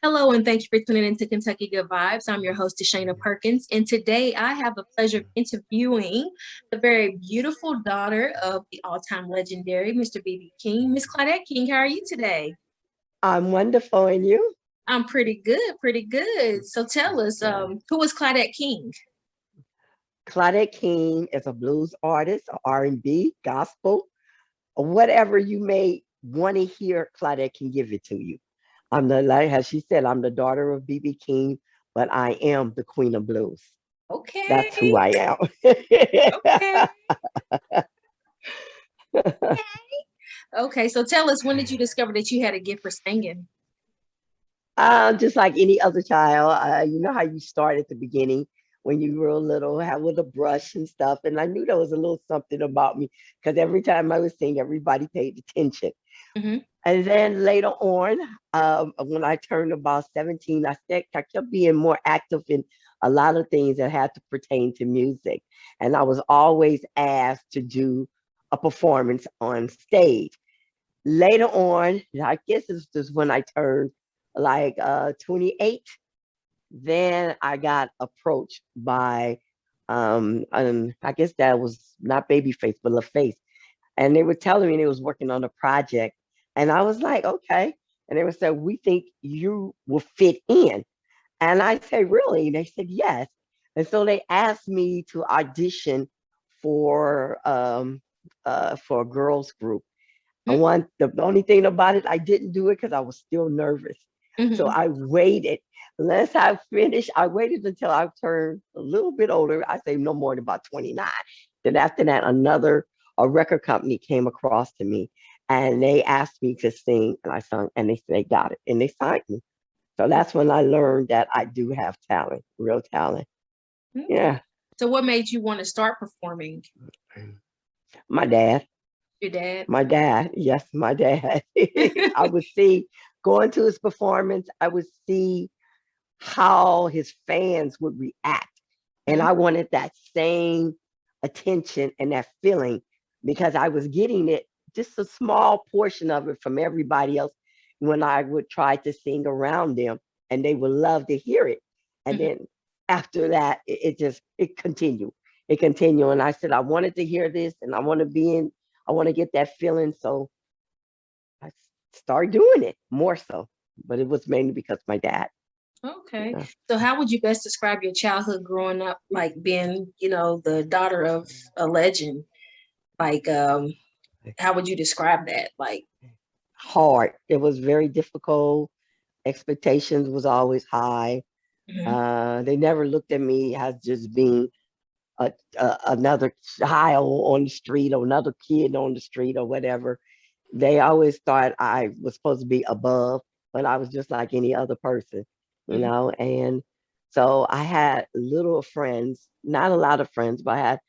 Hello, and thank you for tuning into Kentucky Good Vibes. I'm your host, Dishayna Perkins, and today I have the pleasure of interviewing the very beautiful daughter of the all-time legendary Mr. B.B. King, Miss Claudette King. How are you today? I'm wonderful, and you? I'm pretty good, pretty good. So tell us, Yeah. who was Claudette King? Claudette King is a blues artist, R&B, gospel, or whatever you may want to hear. Claudette can give it to you. I'm the like as she said, I'm the daughter of BB King, but I am the queen of blues. That's Okay, who I am. okay, okay. So tell us, when did you discover that you had a gift for singing? Just like any other child, you know how you start at the beginning when you were little, have with a brush and stuff. And I knew there was a little something about me because every time I would sing, everybody paid attention. Hmm. And then later on, when I turned about 17, I kept being more active in a lot of things that had to pertain to music. And I was always asked to do a performance on stage. Later on, I guess it's just when I turned like 28, then I got approached by, I guess that was not Babyface, but LaFace, and they were telling me they was working on a project, and I was like, okay. And they were saying, we think you will fit in. And I said, really? And they said, yes. And so they asked me to audition for for a girls group. The only thing about it, I didn't do it because I was still nervous. So Hmm. I waited. Unless I finished, I waited until I turned a little bit older. I say no more than about 29. Then after that, a record company came across to me and they asked me to sing, and I sung, and they said they got it and they signed me. So that's when I learned that I do have talent, real talent. Okay. Yeah. So what made you want to start performing? My dad. Your dad? My dad, yes, my dad. I would see going to his performance, I would see how his fans would react. And Mhm. I wanted that same attention and that feeling because I was getting it just a small portion of it from everybody else when I would try to sing around them and they would love to hear it. And Mhm. then after that, it continued. It continued. And I said, I wanted to hear this and I want to get that feeling. So I started doing it more so. But it was mainly because my dad. Okay. Yeah. So how would you best describe your childhood growing up, like being, the daughter of a legend? Like, how would you describe that? Like, Hard. It was very difficult. Expectations was always high. mhm, They never looked at me as just being another child on the street or another kid on the street or whatever. They always thought I was supposed to be above, but I was just like any other person, you mhm, know. And so I had little friends, not a lot of friends, but I had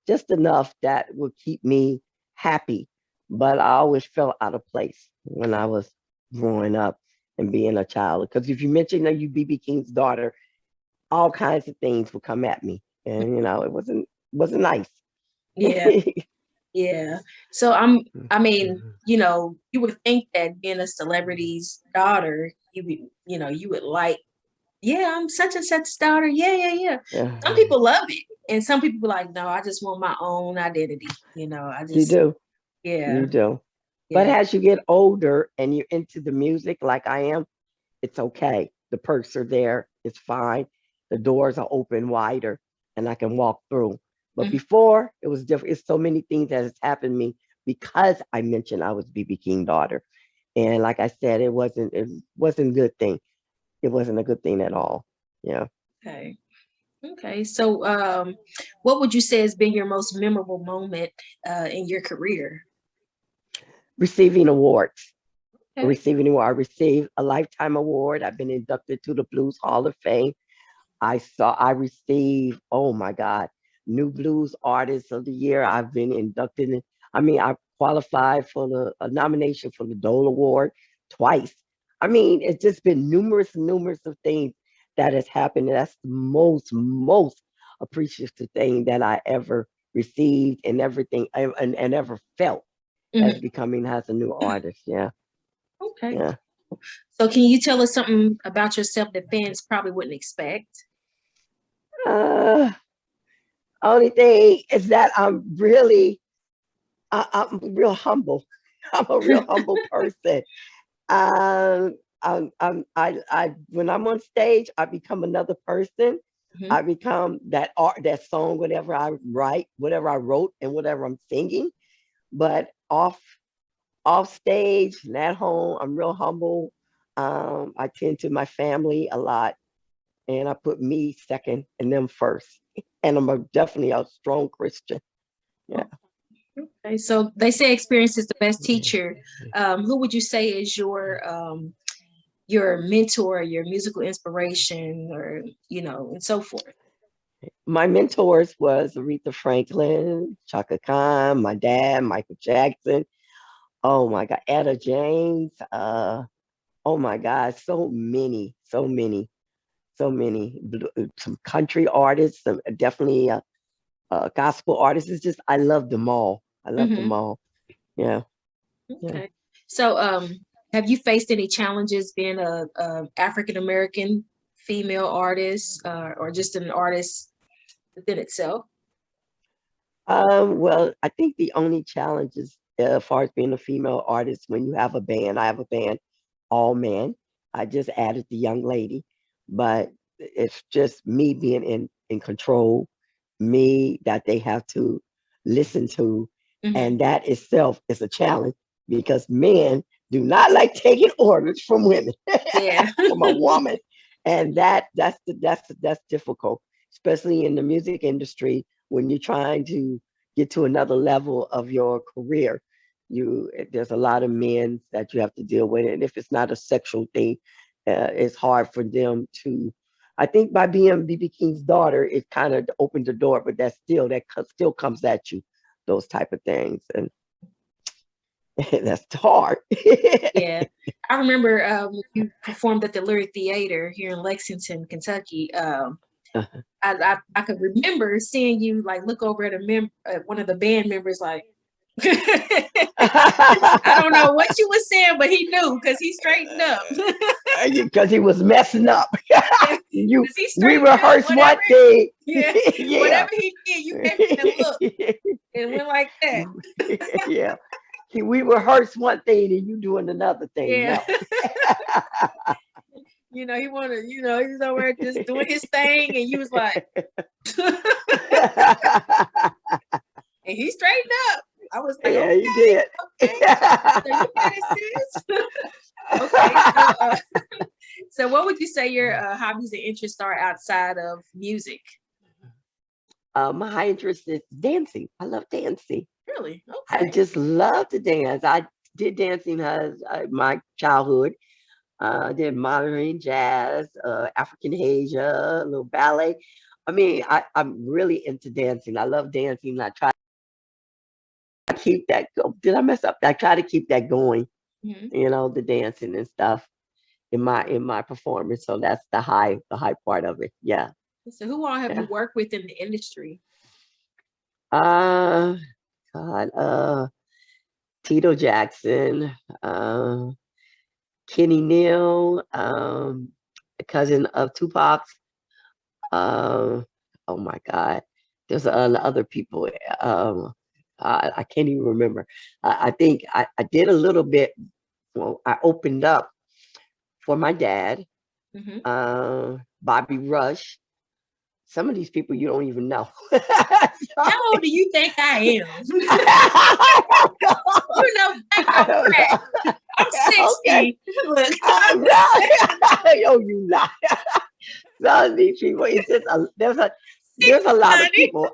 just enough that would keep me happy. But I always felt out of place when I was growing up and being a child. Because if you mention that you BB King's daughter, all kinds of things would come at me, and it wasn't nice. yeah, yeah. So I mean, you would think that being a celebrity's daughter, you would like, yeah, I'm such and such daughter. Yeah, yeah, yeah. Some Yeah, people love it. And some people be like, no, I just want my own identity. I you just, do, yeah, you do. But yeah. as you get older and you're into the music like I am, it's okay. The perks are there. It's fine. The doors are open wider and I can walk through. But Mhm. before it was different. It's so many things that has happened to me because I mentioned I was BB King daughter. And like I said, it wasn't a good thing. It wasn't a good thing at all. Yeah. Okay. Okay. So, what would you say has been your most memorable moment in your career? Receiving awards. Okay. I received a lifetime award. I've been inducted to the Blues Hall of Fame. I received, oh my God, New Blues Artist of the Year. I've been inducted in, I mean, I qualified for a nomination for the Dole Award twice. I mean, it's just been numerous of things that has happened. And that's the most appreciative thing that I ever received and everything and ever felt as Mhm. becoming as a new artist. Yeah. Okay. Yeah. So can you tell us something about yourself that fans probably wouldn't expect? Only thing is that I'm really, I'm real humble. I'm a real humble person. When I'm on stage, I become another person. Mhm. I become that art, that song, whatever I write, whatever I wrote, and whatever I'm singing. But off stage and at home, I'm real humble. I tend to my family a lot, and I put me second and them first. And definitely a strong Christian. Yeah. Okay, so they say experience is the best teacher. Who would you say is your mentor, your musical inspiration, or and so forth? My mentors was Aretha Franklin, Chaka Khan, my dad, Michael Jackson. Oh my God, Etta James. Oh my God, so many, so many, so many. Some country artists, some definitely gospel artists. It's just I love them all. I love them Hmm. all. Yeah, yeah. Okay. So, have you faced any challenges being a African American female artist, or just an artist within itself? Well, I think the only challenge is as far as being a female artist when you have a band. I have a band, all men. I just added the young lady, but it's just me being in control, me that they have to listen to, Hmm. and that itself is a challenge because men do not like taking orders from women, Yeah. from a woman, and that's difficult, especially in the music industry when you're trying to get to another level of your career. There's a lot of men that you have to deal with, and if it's not a sexual thing, it's hard for them to. I think by being BB King's daughter, it kind of opened the door, but still comes at you, those type of things, and that's hard. Yeah. I remember when you performed at the Lyric Theater here in Lexington, Kentucky. I could remember seeing you like look over at one of the band members like I don't know what you were saying, but he knew because he straightened up. Because he was messing up. Yeah, You, because he we straightened up. rehearsed one Whatever, thing. yeah, Yeah. whatever he did, you gave him the look and went like that. Yeah. We rehearsed one thing and you doing another thing. Yeah. No. He wanted, he was over there just doing his thing, and you was like, and he straightened up. I was like, Yeah, you okay, did. okay. So you got it, sis. Okay, so what would you say your hobbies and interests are outside of music? My interest is dancing. I love dancing. Really? I Okay. just love to dance. I did dancing as my childhood. Did modern jazz, African Asia, a little ballet. I mean, I'm really into dancing. I love dancing. I try to keep that. Did I mess up? I try to keep that going. Mhm. The dancing and stuff in my performance. So that's the high part of it. Yeah, So who all have you yeah. worked with in the industry? Uh, God, Tito Jackson, Kenny Neal, cousin of Tupac's. Um, oh my God, there's other people. I can't even remember. I think I did a little bit. Well, I opened up for my dad, Hmm. Bobby Rush. Some of these people you don't even know. How old do you think I am? Back I on don't track. know. I'm Okay. 60. Look. Right. Oh, you lie. Some of these people, it's just there's a lot of Honey. people.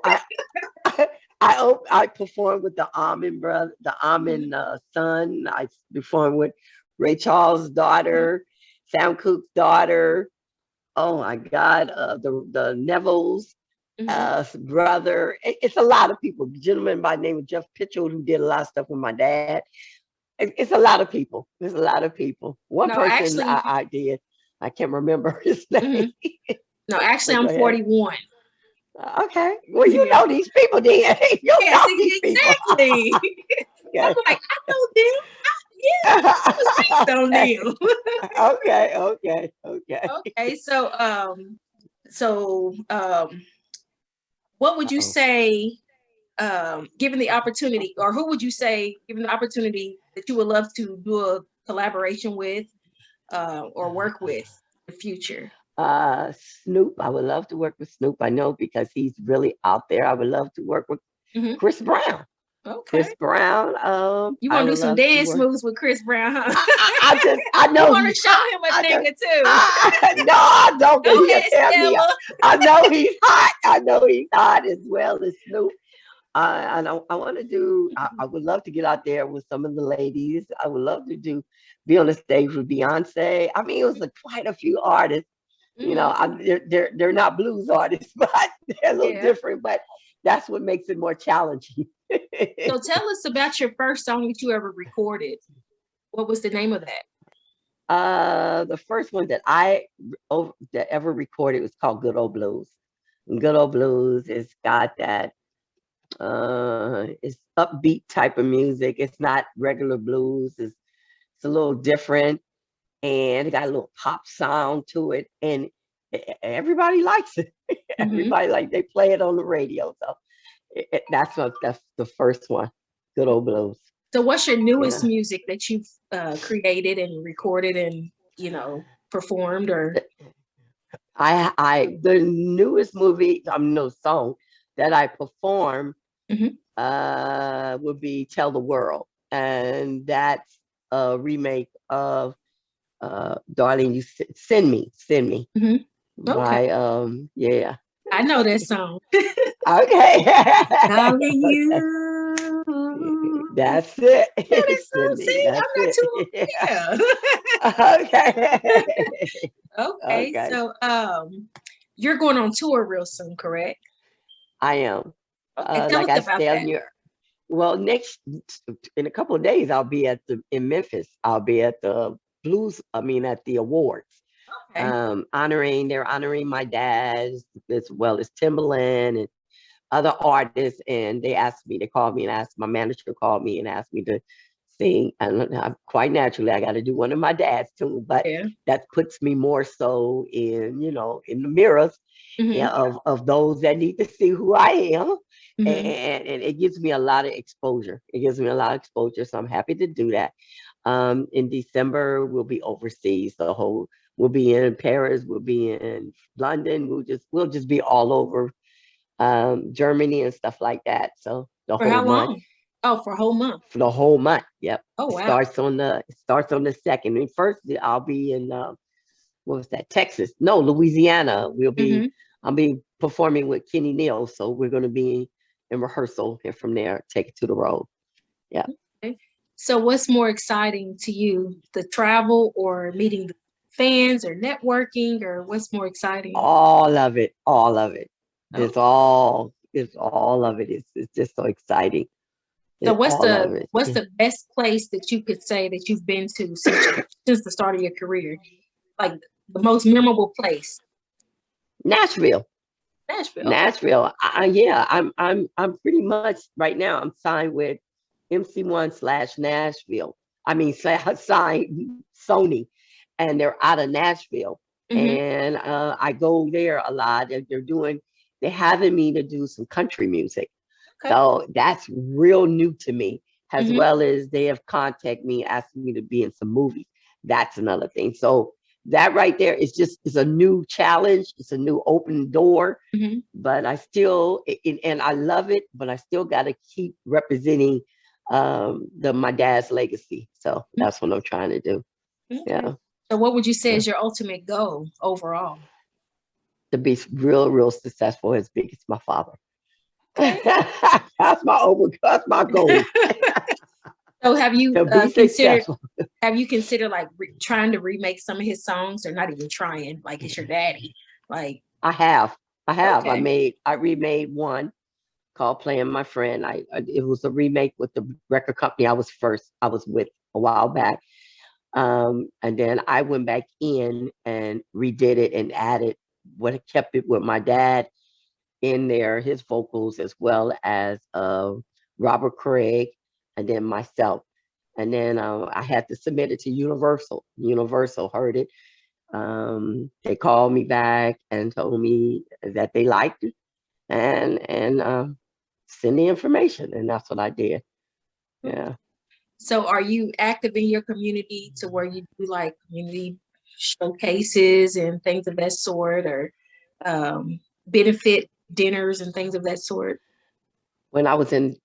I performed with the Almond brother, the Mhm. Almond son. I performed with Ray Charles' daughter, Sam Cooke's daughter. Oh my God, the Neville's Mhm. brother. It's a lot of people. The gentleman by the name of Jeff Pitchell who did a lot of stuff with my dad. It's a lot of people. There's a lot of people. One No, person actually, I did. I can't remember his mhm. name. No, actually, But go I'm ahead. 41. Okay. Well, you Yeah. know these people then. You Yes, know these people. exactly. I'm Okay. like, I know them. Yeah, I was raised on them. Okay. Okay, what would you Uh-oh. say, given the opportunity, or who would you say, given the opportunity, that you would love to do a collaboration with, or work with in the future? Snoop. I would love to work with Snoop. I know because he's really out there. I would love to work with Hmm. Chris Brown. Okay. Chris Brown. You I want to do would some love to dance work. moves with Chris Brown, huh? I You know want to he's show hot. him a thing or two? No, I don't, Go because he'll ahead, tear me up. Stella. I know he's hot. I know he's hot as well as Snoop. And I want to do. I would love to get out there with some of the ladies. I would love to be on the stage with Beyonce. I mean, it was quite a few artists. Hmm. They're not blues artists, but they're a little Yeah. different. But that's what makes it more challenging. So tell us about your first song that you ever recorded. What was the name of that? The first one that ever recorded was called Good Old Blues. And Good Old Blues, it's got that it's upbeat type of music. It's not regular blues. It's a little different, and it got a little pop sound to it, and everybody likes it. Hmm. Everybody they play it on the radio. So that's the first one. Good Old Blues. So what's your newest Yeah. music that you've created and recorded and, performed or? I the newest movie, no song that I performed Mhm. would be Tell the World. And that's a remake of Darling You Send Me Mhm. Okay. by yeah. I know that song. Okay. Darling, Okay. you know That's it. that song. Send me. See, That's I'm not it. too, Yeah. yeah. Okay. Okay, Okay. so you're going on tour real soon, correct? I am. Okay, tell Like us I about said, that. well, next in a couple of days, I'll be in Memphis. I'll be at the at the awards, Okay. they're honoring my dad as well as Timbaland and other artists. And they called me and asked, my manager called me and asked me to sing. And quite naturally, I got to do one of my dad's tunes, but Yeah. that puts me more so in the mirrors, Hmm. yeah, of those that need to see who I am. Hmm. And it gives me a lot of exposure. It gives me a lot of exposure. So I'm happy to do that. In December, we'll be overseas. We'll be in Paris, we'll be in London, we'll just be all over Germany and stuff like that. So the For whole how month, long? Oh, for a whole month. for the whole month. Yep. Oh, It wow. starts on the second. And first, I'll be in what was that? Texas? No, Louisiana. Hmm. I'll be performing with Kenny Neal. So we're going to be in rehearsal, and from there, take it to the road. Yeah. Okay. So what's more exciting to you, the travel or meeting the fans or networking, or what's more exciting? All of it. All of it. Oh, It's all of it. It's just so exciting. so All of it. what's the best place that you could say that you've been to since the start of your career? Like the most memorable place? Nashville. Nashville. Okay. Nashville. Yeah, I'm pretty much right now. I'm signed with MC1 slash Nashville. I mean, signed Sony, and they're out of Nashville. Hmm. And I go there a lot. They're having me to do some country music. Okay. So that's real new to me, as Hmm. well as they have contacted me, asking me to be in some movies. That's another thing. So that right there is a new challenge. It's a new open door, Hmm. but and I love it, but I still got to keep representing my dad's legacy. So that's what I'm trying to do. Okay. Yeah. So what would you say Yeah. is your ultimate goal overall? To be real successful, as big as my father. Okay. That's my goal. So have you To be considered successful. like trying to remake some of his songs, or not even trying? Like it's your daddy. Like, I have. I have. okay. I remade one called Playing My Friend. It was a remake with the record company I was with a while back. And then I went back in and redid it and added kept it with my dad in there, his vocals, as well as Robert Craig, and then myself. And then I had to submit it to Universal. Universal heard it. They called me back and told me that they liked it, and send the information, and that's what I did. Yeah. So are you active in your community to where you do like community showcases and things of that sort, or benefit dinners and things of that sort? When I was in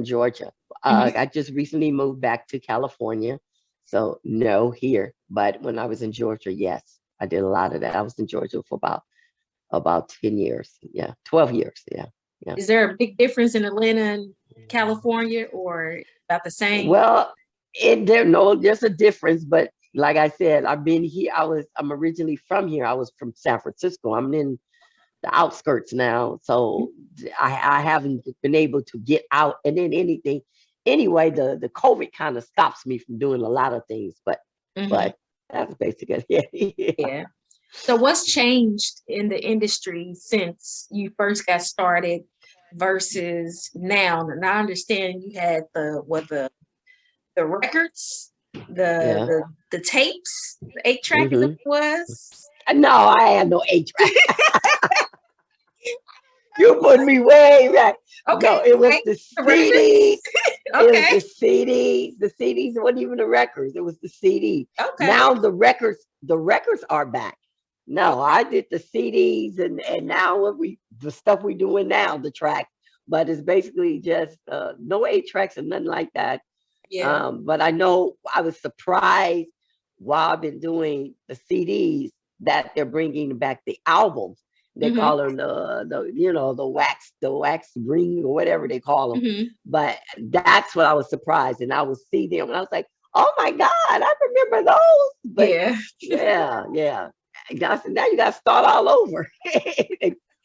Georgia, Mhm. I just recently moved back to California, so no here. But when I was in Georgia, yes, I did a lot of that. I was in Georgia for about 10 years. Yeah, 12 years. Yeah, yeah. Is there a big difference in Atlanta and California, or about the same? Well, there's a difference, but like I said, I've been here. I'm originally from here. I was from San Francisco. I'm in the outskirts now, so I haven't been able to get out and then anything. Anyway, the COVID kind of stops me from doing a lot of things, Mhm. but that's basically it. Yeah. Yeah. So what's changed in the industry since you first got started versus now? And I understand you had the records, the Yeah. the the tapes, the 8 track is that Hmm. what it was? No, I had no 8 track. You put me way back. Okay, No, it was okay. the The CD. records. It was Okay, the CDs. The CDs weren't even the records. It was the CD. okay, Now the records are back. No, okay. I did the CDs, and now the stuff we doing now, the track, but it's basically just no 8 tracks and nothing like that. Yeah. But I know I was surprised while I've been doing the CDs that they're bringing back the albums. They Mm-hmm. call them the wax green or whatever they call them. Mm-hmm. But that's what I was surprised, and I would see them, and I was like, "Oh my God, I remember those!" But Yeah. yeah, yeah. I said, now you got to start all over.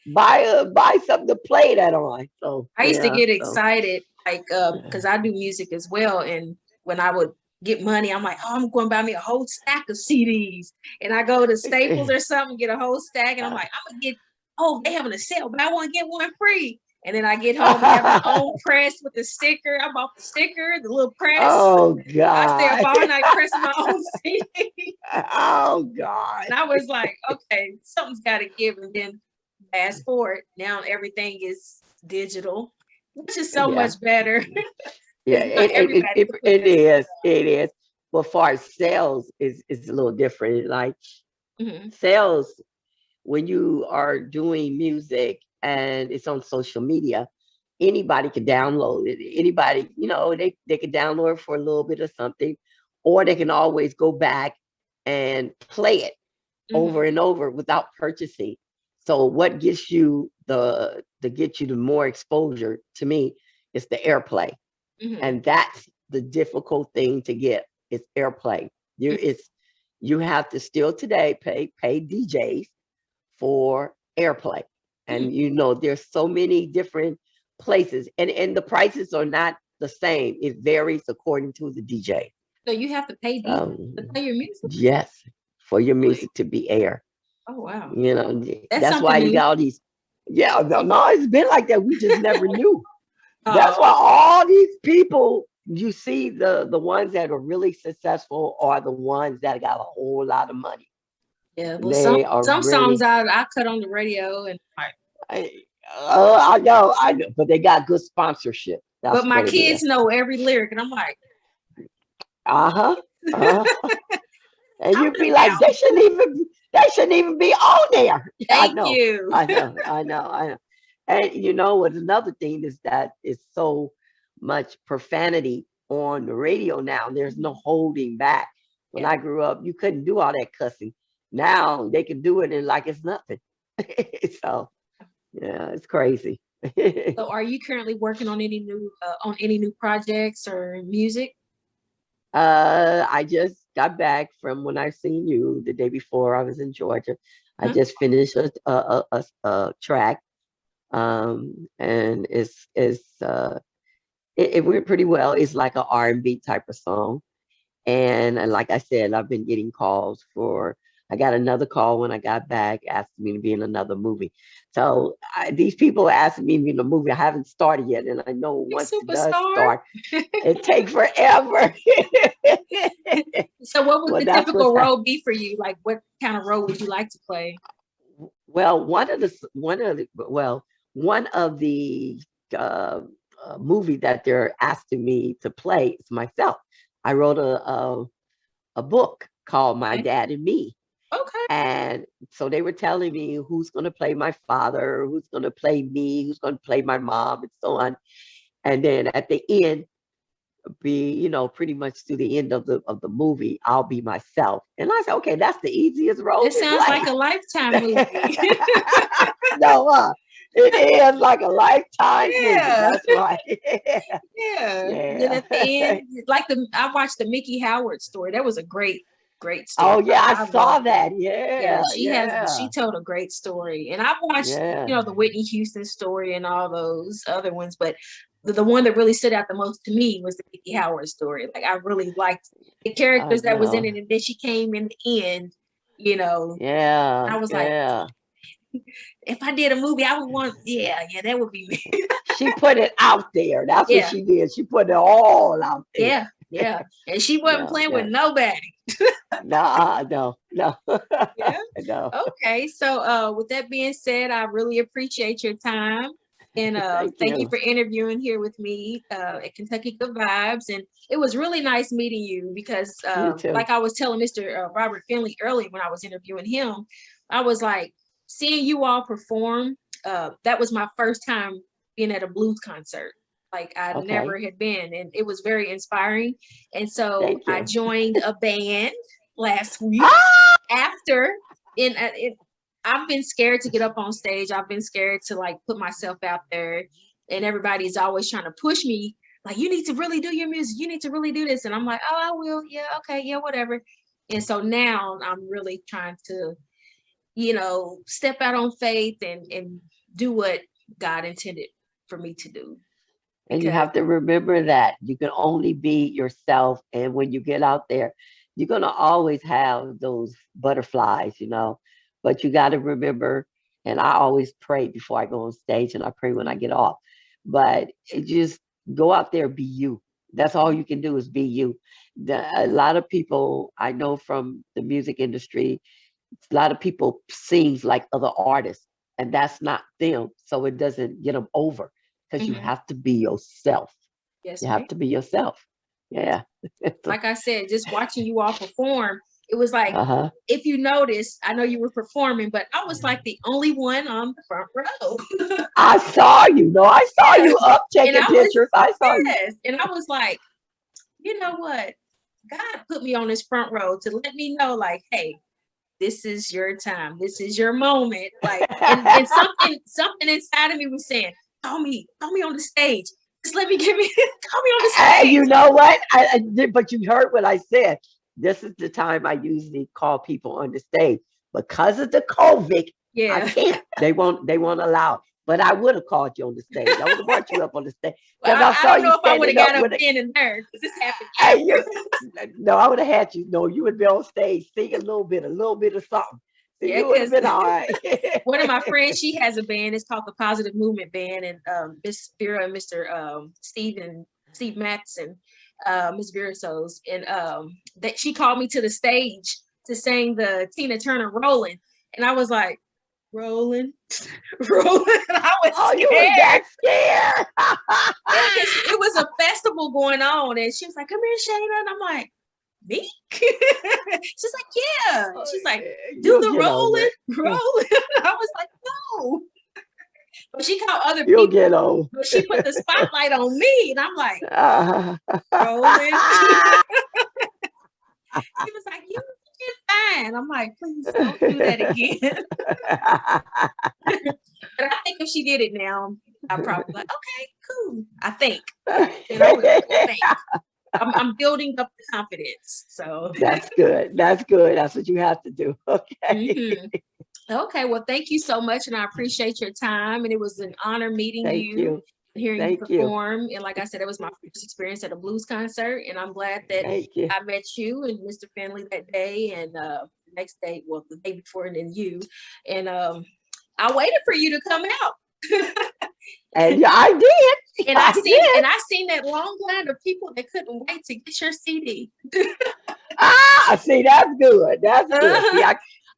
Buy something to play that on. So I used to yeah, get so excited, like, because I do music as well, and when I would get money, I'm like, oh, I'm going to buy me a whole stack of CDs, and I go to Staples or something, get a whole stack, and I'm like, I'm gonna get, oh, they having a sale, but I want to get one free. And then I get home and have my own press with the sticker. I bought the sticker, the little press. Oh I stay up God. all night pressing my own CD. Oh God. And I was like, okay, something's got to give. And then fast forward, now everything is digital, which is so Yeah. much better Yeah. because not everybody can put It that is. stuff. It is. But far as sales is a little different. Like Mm-hmm. sales, when you are doing music and it's on social media, anybody can download it. Anybody, they can download it for a little bit of something, or they can always go back and play it over Mm-hmm. and over without purchasing. So what gets you the more exposure to me is the airplay. Mm-hmm. And that's the difficult thing to get is airplay. You have to still today pay DJs for airplay. Mm-hmm. And there's so many different places, and the prices are not the same. It varies according to the DJ. So you have to pay DJ to Um, play your music? yes, for your Really? music to be air. Oh wow. That's That's why something you new. got all these. Yeah, no, no, it's been like that. We just never knew. That's why Oh, all these people you see the ones that are really successful are the ones that got a whole lot of money. yeah. Well, some They are some songs really. I cut on the radio and like, I know, but they got good sponsorship. but That's my what it kids is. know every lyric, and I'm like, Uh huh. Uh huh. And count you'd them be like, out. they shouldn't even be on there. I Thank know, you. I know, I know, I know. And what another thing is that it's so much profanity on the radio now. There's no holding back. When Yeah. I grew up, you couldn't do all that cussing. Now they can do it and like it's nothing. So yeah, it's crazy. So, are you currently working on any new projects or music? I just got back from when I seen you the day before. I was in Georgia. I Huh? just finished a track, and it went pretty well. It's like an R&B type of song, and like I said, I've been getting calls for. I got another call when I got back asking me to be in another movie. So these people are asking me to be in a movie. I haven't started yet. And I know Hey, once it does superstar. start, it takes forever. So what would Well, the that's what's typical happening. role be for you? Like what kind of role would you like to play? Well, one of the uh, movie that they're asking me to play is myself. I wrote a book called My Okay. Dad and Me. Okay. And so they were telling me who's going to play my father, who's going to play me, who's going to play my mom, and so on. And then at the end, be pretty much to the end of the movie, I'll be myself. And I said, okay, that's the easiest role It to sounds like play. a Lifetime movie. No, it is like a lifetime movie. Yeah. That's right. Yeah. Then Yeah. at the end, like I watched the Mickey Howard story. That was a great story. Oh yeah, I I saw loved it. that. Yeah, Yeah, she yeah, told a great story. And I've watched, yeah. the Whitney Houston story and all those other ones, but the one that really stood out the most to me was the Mickey Howard story. Like I really liked the I characters that was in know. it, and then she came in the end, and Yeah, I was like, yeah. if I did a movie, I would want, yeah, that would be me. She put it out there. That's what Yeah, she did. She put it all out there. yeah. And she wasn't Yeah, playing with yeah. nobody. No, no, no, Yeah. no. Okay. So with that being said, I really appreciate your time. And Thank thank you you. for interviewing here with me at Kentucky Good Vibes. And it was really nice meeting you because, You too. like I was telling Mr. Robert Finley earlier when I was interviewing him, I was like, seeing you all perform, that was my first time being at a blues concert. Like I Okay. never had been, and it was very inspiring. And so Thank I you. joined a band last week Ah! after in it. I've been scared to get up on stage. I've been scared to like put myself out there, and everybody's always trying to push me like, you need to really do your music, you need to really do this, and I'm like, oh, I will, yeah, okay, yeah, whatever. And so now I'm really trying to step out on faith and do what God intended for me to do. And you Because have to remember that you can only be yourself. And when you get out there, you're going to always have those butterflies. But you got to remember, and I always pray before I go on stage and I pray when I get off. But just go out there, be you. That's all you can do is be you. A lot of people I know from the music industry, a lot of people sings like other artists, and that's not them. So it doesn't get them over because you mhm, have to be yourself. yes, You ma'am. have to be yourself. Yeah. Like I said, just watching you all perform, it was like, Uh-huh. if you notice, I know you were performing, but I was like the only one on the front row. I saw you. No, I saw Yes. you up And taking I was, pictures. I saw you. yes. And I was like, you know what? God put me on this front row to let me know, like, hey, this is your time. This is your moment. Like, and something inside of me was saying, call me on the stage. Just let me give me call me on the And stage. you know what? I did, but you heard what I said. This is the time I usually call people on the stage. Because of the COVID, I Yeah. can't. They won't allow it. But I would have called you on the stage. I would have brought you up on the stage Well, because I I saw don't you know if I would have standing up got up with it. then and there because this happened Hey, after. you, no, I would have had you. No, you would be on stage, sing a little bit of something. So Yeah, you would have because been all right. one of my friends, she has a band. It's called the Positive Movement Band, and Miss Vera and Mr. Steve Matson, Miss Vera So's, and that she called me to the stage to sing the Tina Turner "Rolling," and I was like, "Rolling, rolling." I was Oh, you was scared. that scared? Yeah, because it was a festival going on, and she was like, "Come here, Shayna," and I'm like, "Me?" She's like, "Yeah." She's like, "Do You'll the get over rolling, it. rolling." I was like, "No." But she called other You'll people, get over but she put the it. spotlight on me, and I'm like, rolling. She was like, "You did fine." I'm like, "Please don't do that again." But I think if she did it now, I probably like, okay, cool. I think, and I will. I think I'm building up the confidence. So, That's good. That's good. That's what you have to do. Okay. mhm. Okay. Well, thank you so much, and I appreciate your time. And it was an honor meeting Thank you you. and hearing you Thank you. perform. And like I said, it was my first experience at a blues concert, and I'm glad that Thank you. I met you and Mr. Finley that day, and next day, well, the day before, and then you. And I waited for you to come out. And I did. And I seen that long line of people that couldn't wait to get your CD. See, that's good. That's good. See,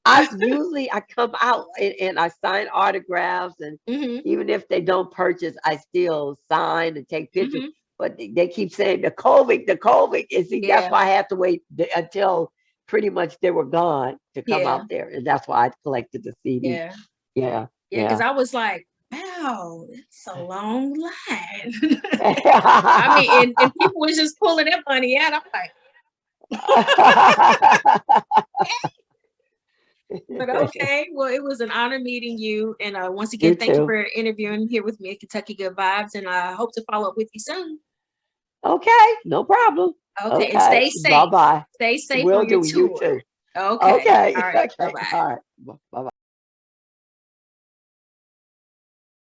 I usually I come out and I sign autographs, and even if they don't purchase, I still sign and take pictures. But they keep saying the COVID. And see, that's why I had to wait until pretty much they were gone to come out there, and that's why I collected the CD. Yeah. Because I was like, wow, it's a long line. I mean, and people was just pulling their money out. I'm like, but okay. Well, it was an honor meeting you. And once again, thank you for interviewing here with me at Kentucky Good Vibes. And I hope to follow up with you soon. Okay, no problem. Okay, and stay safe. Bye-bye. Stay safe Will on your do. tour. You too. Okay. Okay. All right. Okay. Bye-bye. All right. Bye-bye.